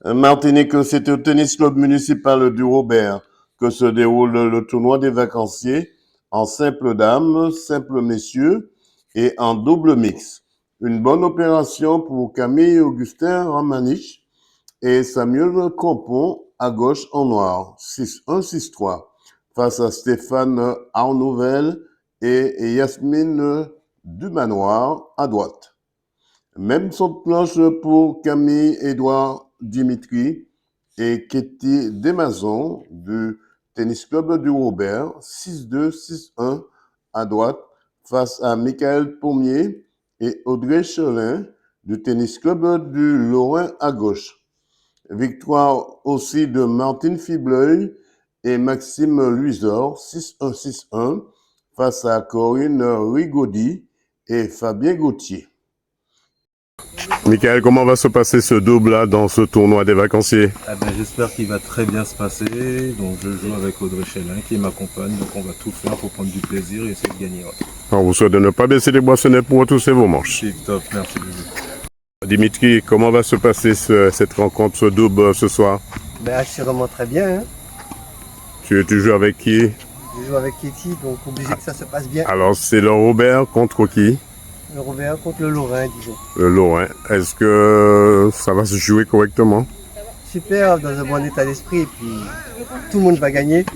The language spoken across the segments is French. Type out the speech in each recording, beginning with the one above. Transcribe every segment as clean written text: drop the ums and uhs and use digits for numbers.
Martinique, c'est au tennis club municipal du Robert que se déroule le tournoi des vacanciers en simple dames, simple messieurs et en double mix. Une bonne opération pour Camille Augustin Ramanich et Samuel Compon à gauche en noir, 6-1, 6-3, face à Stéphane Arnouvel et Yasmine Dumanoir à droite. Même son de planche pour Camille Édouard Dimitri et Ketty Desmazons du Tennis Club du Robert, 6-2, 6-1 à droite, face à Michael Pommier et Audrey Chelin du Tennis Club du Lorrain à gauche. Victoire aussi de Martine Fibleuil et Maxime Luisor, 6-1, 6-1, face à Corinne Rigaudy et Fabien Gauthier. Michael, comment va se passer ce double-là dans ce tournoi des vacanciers? J'espère qu'il va très bien se passer. Donc je joue avec Audrey Chelin qui m'accompagne. Donc on va tout faire pour prendre du plaisir et essayer de gagner. On vous souhaite de ne pas baisser les boissonnets pour retrousser vos manches. C'est top, merci. Dimitri, comment va se passer cette rencontre, ce double ce soir? Assurément très bien. Hein. Tu joues avec qui? Je joue avec Ketty, donc obligé que ça se passe bien. Alors c'est le Robert contre qui? Le Robert contre le Lorrain, disons. Le Lorrain. Est-ce que ça va se jouer correctement? Super, dans un bon état d'esprit, et puis tout le monde va gagner.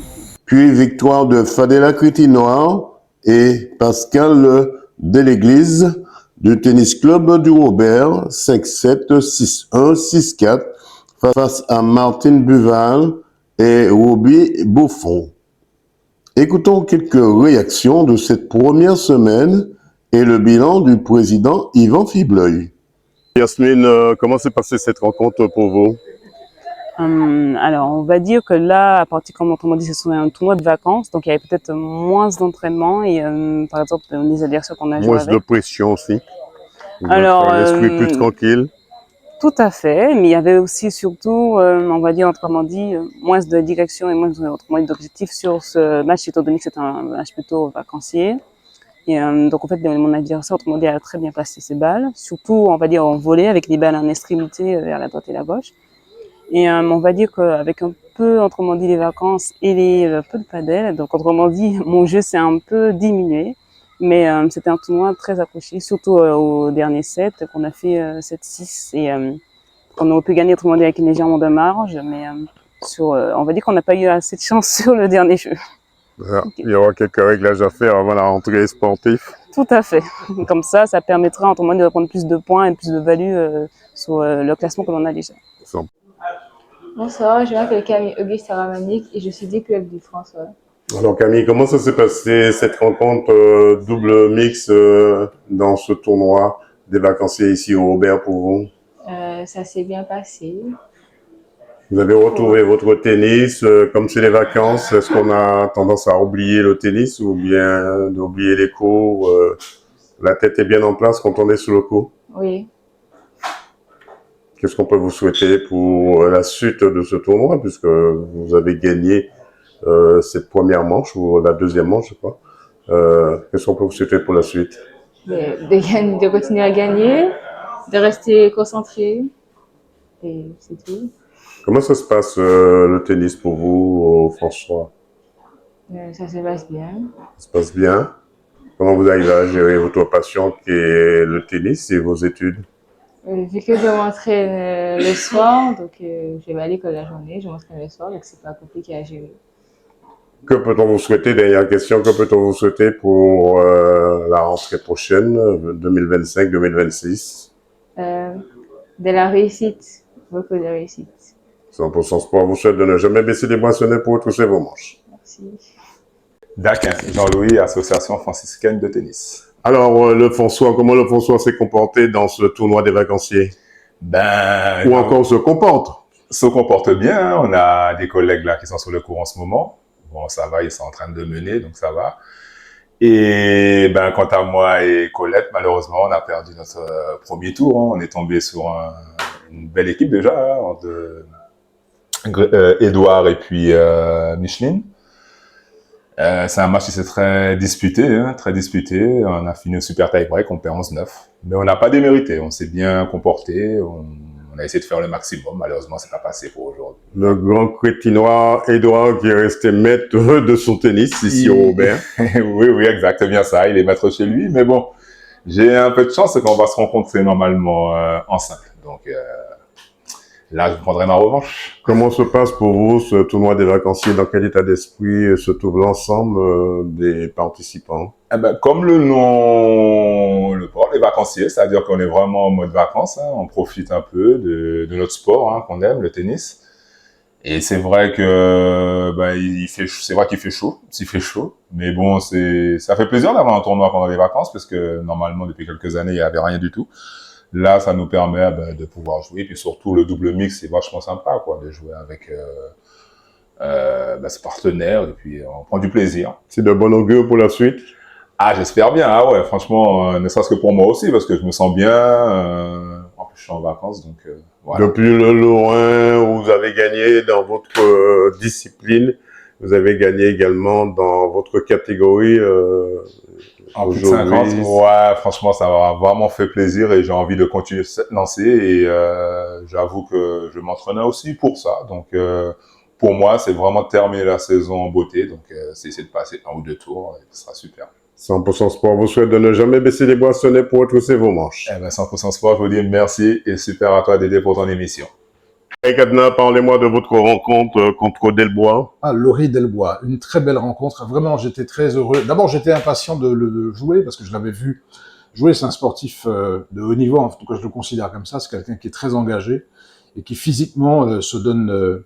Puis victoire de Fadela Critinoir et Pascal Deléglise du Tennis Club du Robert, 5-7, 6-1, 6-4, face à Martine Buval et Roby Beaufond. Écoutons quelques réactions de cette première semaine et le bilan du président Yvan Fibleuil. Yasmine, comment s'est passée cette rencontre pour vous? Alors, on va dire que là, à partir, comme on dit, c'est un tournoi de vacances, donc il y avait peut-être moins d'entraînement et, par exemple, les adversaires qu'on a joués avec. Moins de pression aussi. Alors, l'esprit plus tranquille. Tout à fait, mais il y avait aussi surtout, on va dire, autrement dit, moins de direction et moins d'objectifs sur ce match, étant donné que c'est un match plutôt vacancier. Et donc en fait, mon adversaire, autrement dit, a très bien placé ses balles, surtout, on va dire, en volée, avec les balles en extrémité vers la droite et la gauche. Et on va dire qu'avec un peu, autrement dit, les vacances et les peu de padel, donc autrement dit, mon jeu s'est un peu diminué. Mais c'était un tournoi très accroché, surtout au dernier set, qu'on a fait 7-6 et qu'on aurait pu gagner autrement dit avec légèrement de marge. Mais on va dire qu'on n'a pas eu assez de chance sur le dernier jeu. Il y aura quelques réglages à faire avant la rentrée sportive. Tout à fait. Comme ça permettra autrement dit de prendre plus de points et plus de value sur le classement que l'on a déjà. Bonsoir, je m'appelle Camille Augustin Ramanich et je suis du club du François. Alors Camille, comment ça s'est passé cette rencontre double mix dans ce tournoi des vacanciers ici au Robert pour vous? Ça s'est bien passé. Vous avez retrouvé votre tennis comme c'est les vacances. Est-ce qu'on a tendance à oublier le tennis ou bien d'oublier les cours? La tête est bien en place quand on est sur le cours? Oui. Qu'est-ce qu'on peut vous souhaiter pour la suite de ce tournoi, puisque vous avez gagné cette première manche, ou la deuxième manche, je crois. Qu'est-ce qu'on peut vous souhaiter pour la suite? De continuer à gagner, de rester concentré, et c'est tout. Comment ça se passe le tennis pour vous, François? Ça se passe bien. Ça se passe bien. Comment vous arrivez à gérer votre passion qui est le tennis et vos études? Vu que je m'entraîne le soir, donc je vais à l'école la journée, je m'entraîne le soir, donc c'est pas compliqué à gérer. Que peut-on vous souhaiter, dernière question, que peut-on vous souhaiter pour la rentrée prochaine, 2025-2026? De la réussite, beaucoup de réussite. 100% sport vous souhaite de ne jamais baisser les boissonnets pour retrousser vos manches. Merci. Daquin, Jean-Louis, association franciscaine de tennis. Alors, le François, comment le François s'est comporté dans ce tournoi des vacanciers? Ou encore se comporte? Se comporte bien. On a des collègues là qui sont sur le cours en ce moment. Bon, ça va, ils sont en train de mener, donc ça va. Et quant à moi et Colette, malheureusement, on a perdu notre premier tour. Hein. On est tombé sur une belle équipe déjà, hein, entre Edouard et puis Micheline. C'est un match qui s'est très disputé, hein, très disputé. On a fini au super tie-break, on perd 11-9. Mais on n'a pas démérité, on s'est bien comporté, on on a essayé de faire le maximum. Malheureusement, c'est pas passé pour aujourd'hui. Le grand crétinois Edouard qui est resté maître de son tennis ici au Robert. Oui, exact, c'est bien ça. Il est maître chez lui. Mais bon, j'ai un peu de chance, c'est qu'on va se rencontrer normalement en simple. Donc là, je prendrai ma revanche. Comment se passe pour vous ce tournoi des vacanciers? Dans quel état d'esprit se trouve l'ensemble des participants? Eh ben, comme le nom le porte, les vacanciers, c'est-à-dire qu'on est vraiment en mode vacances, hein, on profite un peu de notre sport hein, qu'on aime, le tennis. Et c'est vrai que c'est vrai qu'il fait chaud, s'il fait chaud, mais bon, ça fait plaisir d'avoir un tournoi pendant les vacances parce que normalement depuis quelques années il n'y avait rien du tout. Là, ça nous permet de pouvoir jouer, puis surtout le double mix, c'est vachement sympa quoi, de jouer avec ses partenaires et puis on prend du plaisir. C'est de bon augure pour la suite? Ah, j'espère bien. Ah ouais, franchement, ne serait-ce que pour moi aussi, parce que je me sens bien. En plus, je suis en vacances, donc voilà. Depuis le Lorrain, vous avez gagné dans votre discipline. Vous avez gagné également dans votre catégorie. En plus de 50, ouais, franchement, ça m'a vraiment fait plaisir et j'ai envie de continuer cette lancée. Et j'avoue que je m'entraînais aussi pour ça. Donc, pour moi, c'est vraiment terminer la saison en beauté. Donc, c'est essayer de passer 1 ou 2 tours et ce sera super. 100% Sport vous souhaite de ne jamais baisser les boissonnets pour retrousser vos manches. Eh ben, 100% Sport, je vous dis merci et super à toi d'aider pour ton émission. Hey Kadna, parlez-moi de votre rencontre contre Delbois. Ah, Laurie Delbois, une très belle rencontre. Vraiment, j'étais très heureux. D'abord, j'étais impatient de le jouer parce que je l'avais vu jouer. C'est un sportif de haut niveau, en tout cas, je le considère comme ça. C'est quelqu'un qui est très engagé et qui physiquement se donne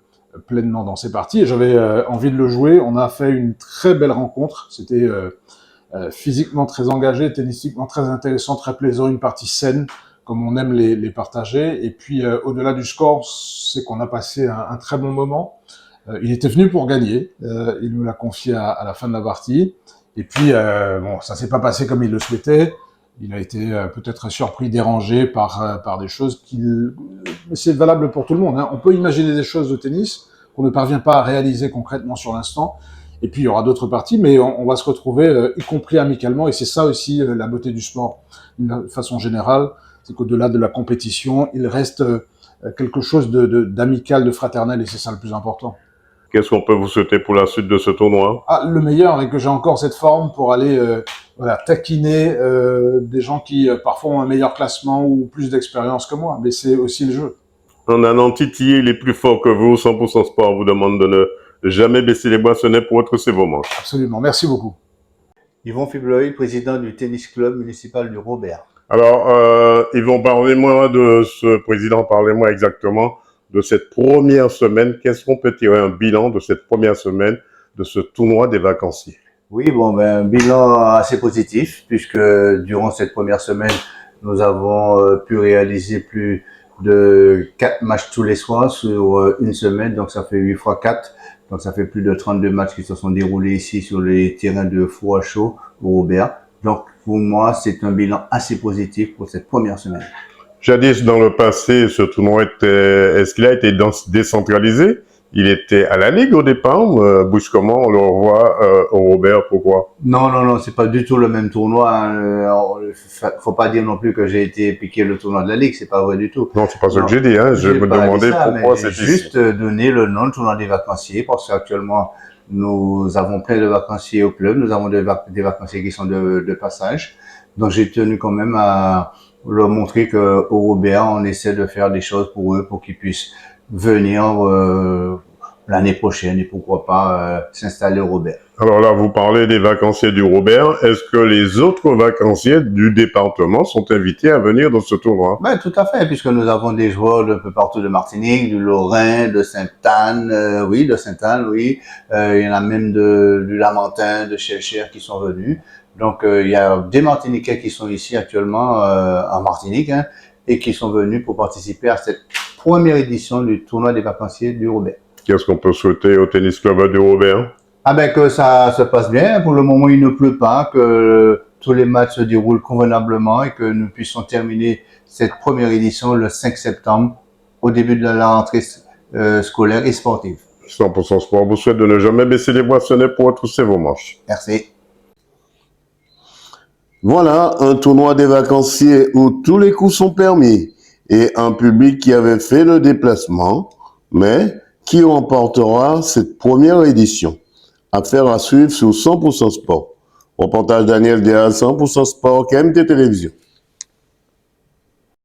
pleinement dans ses parties. Et j'avais envie de le jouer. On a fait une très belle rencontre. C'était physiquement très engagé, tennistiquement très intéressant, très plaisant, une partie saine, comme on aime les partager. Et puis, au-delà du score, c'est qu'on a passé un très bon moment. Il était venu pour gagner. Il nous l'a confié à la fin de la partie. Et puis, bon, ça s'est pas passé comme il le souhaitait. Il a été peut-être surpris, dérangé par des choses c'est valable pour tout le monde, hein. On peut imaginer des choses au tennis qu'on ne parvient pas à réaliser concrètement sur l'instant. Et puis, il y aura d'autres parties, mais on va se retrouver, y compris amicalement. Et c'est ça aussi la beauté du sport, d'une façon générale. C'est qu'au-delà de la compétition, il reste quelque chose d'amical, de fraternel, et c'est ça le plus important. Qu'est-ce qu'on peut vous souhaiter pour la suite de ce tournoi? Ah, le meilleur, et que j'ai encore cette forme pour aller taquiner des gens qui parfois ont un meilleur classement ou plus d'expérience que moi. Mais c'est aussi le jeu. En allant titiller les plus forts que vous, 100% Sport vous demande de ne jamais baisser les boissonnets pour retrousser vos manches. Absolument, merci beaucoup. Yvon Fibloy, président du tennis club municipal du Robert. Alors, Yvon, parlez-moi de ce président, parlez-moi exactement de cette première semaine. Qu'est-ce qu'on peut tirer un bilan de cette première semaine de ce tournoi des vacanciers? Oui, bon, un bilan assez positif, puisque durant cette première semaine, nous avons pu réaliser plus de 4 matchs tous les soirs sur une semaine, donc ça fait 8 fois 4. Donc ça fait plus de 32 matchs qui se sont déroulés ici sur les terrains de Froid Chaud au Robert. Donc pour moi, c'est un bilan assez positif pour cette première semaine. Jadis, dans le passé, ce tournoi est-ce qu'il a été décentralisé? Il était à la Ligue au départ, brusquement, on le revoit au Robert, pourquoi? Non, c'est pas du tout le même tournoi. Faut pas dire non plus que j'ai été piqué le tournoi de la Ligue, c'est pas vrai du tout. Non, c'est pas ça que j'ai dit, hein. Je me demandais pourquoi c'était juste donner le nom de tournoi des vacanciers, parce qu'actuellement, nous avons plein de vacanciers au club, nous avons des vacanciers qui sont de passage. Donc j'ai tenu quand même à leur montrer que au Robert, on essaie de faire des choses pour eux, pour qu'ils puissent venir l'année prochaine et pourquoi pas s'installer au Robert. Alors là, vous parlez des vacanciers du Robert. Est-ce que les autres vacanciers du département sont invités à venir dans ce tournoi? Ben, tout à fait, puisque nous avons des joueurs d'un peu partout de Martinique, du Lorrain, de Sainte-Anne, de Sainte-Anne, oui. Il y en a même du Lamentin, de Cherchères qui sont venus. Donc, il y a des Martiniquais qui sont ici actuellement en Martinique, hein, et qui sont venus pour participer à cette première édition du tournoi des vacanciers du Robert. Qu'est-ce qu'on peut souhaiter au tennis club du Robert? Ah ben que ça se passe bien. Pour le moment, il ne pleut pas, que tous les matchs se déroulent convenablement et que nous puissions terminer cette première édition le 5 septembre, au début de la rentrée scolaire et sportive. 100% Sport vous souhaite de ne jamais baisser les boissonnets pour retrousser vos manches. Merci. Voilà, un tournoi des vacanciers où tous les coups sont permis. et un public qui avait fait le déplacement, mais qui remportera cette première édition. Affaire à suivre sur 100% Sport. Reportage Daniel Dia, 100% Sport, KMT Télévision.